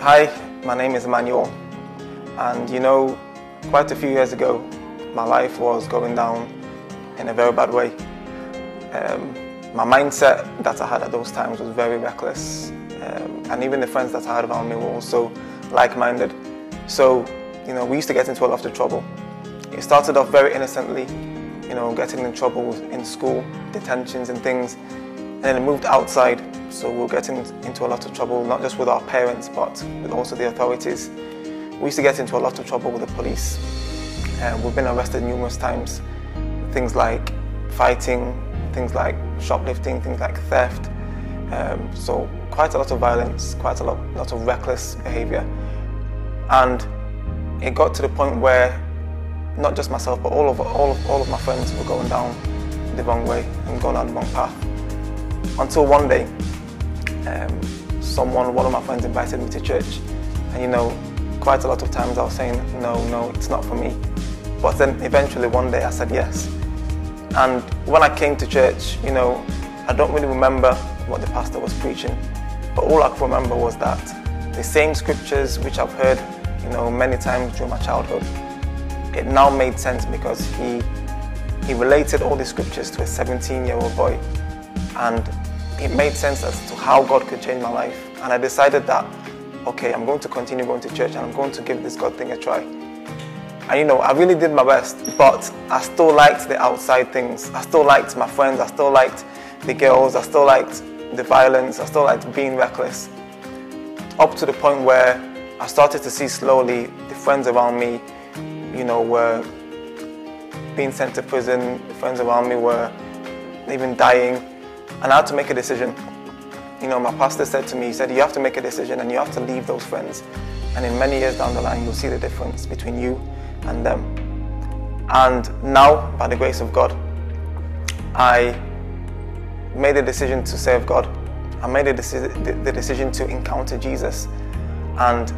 Hi, my name is Emmanuel, and quite a few years ago, my life was going down in a very bad way. My mindset that I had at those times was very reckless, and even the friends that I had around me were also like-minded. So, we used to get into a lot of trouble. It started off very innocently, getting in trouble in school, detentions and things, and then it moved outside. So we were getting into a lot of trouble, not just with our parents, but with also the authorities. We used to get into a lot of trouble with the police. We've been arrested numerous times. Things like fighting, things like shoplifting, things like theft. So quite a lot of violence, quite a lot of reckless behavior. And it got to the point where not just myself, but all of my friends were going down the wrong way and going down the wrong path. Until one day, one of my friends invited me to church, and quite a lot of times I was saying no, it's not for me. But then eventually one day I said yes. And when I came to church, I don't really remember what the pastor was preaching, but all I could remember was that the same scriptures which I've heard many times during my childhood, it now made sense because he related all the scriptures to a 17-year-old boy, and it made sense as to how God could change my life. And I decided that, okay, I'm going to continue going to church and I'm going to give this God thing a try. And I really did my best, but I still liked the outside things. I still liked my friends, I still liked the girls, I still liked the violence, I still liked being reckless. Up to the point where I started to see slowly the friends around me, were being sent to prison. The friends around me were even dying. And I had to make a decision. My pastor said to me, he said, you have to make a decision and you have to leave those friends. And in many years down the line, you'll see the difference between you and them. And now, by the grace of God, I made a decision to serve God. I made the decision to encounter Jesus. And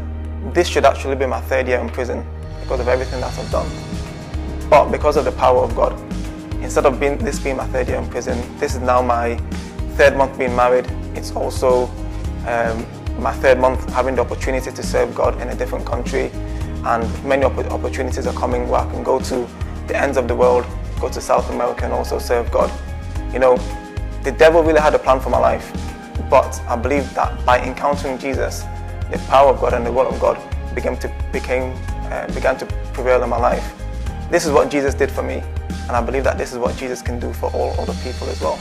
this should actually be my 3rd year in prison because of everything that I've done. But because of the power of God, instead of this being my 3rd year in prison, this is now my 3rd month being married. It's also my 3rd month having the opportunity to serve God in a different country, and many opportunities are coming where I can go to the ends of the world, go to South America and also serve God. The devil really had a plan for my life, but I believe that by encountering Jesus, the power of God and the word of God began to prevail in my life. This is what Jesus did for me, and I believe that this is what Jesus can do for all other people as well.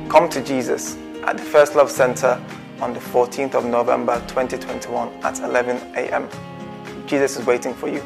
Come to Jesus at the First Love Center on the 14th of November 2021 at 11 a.m. Jesus is waiting for you.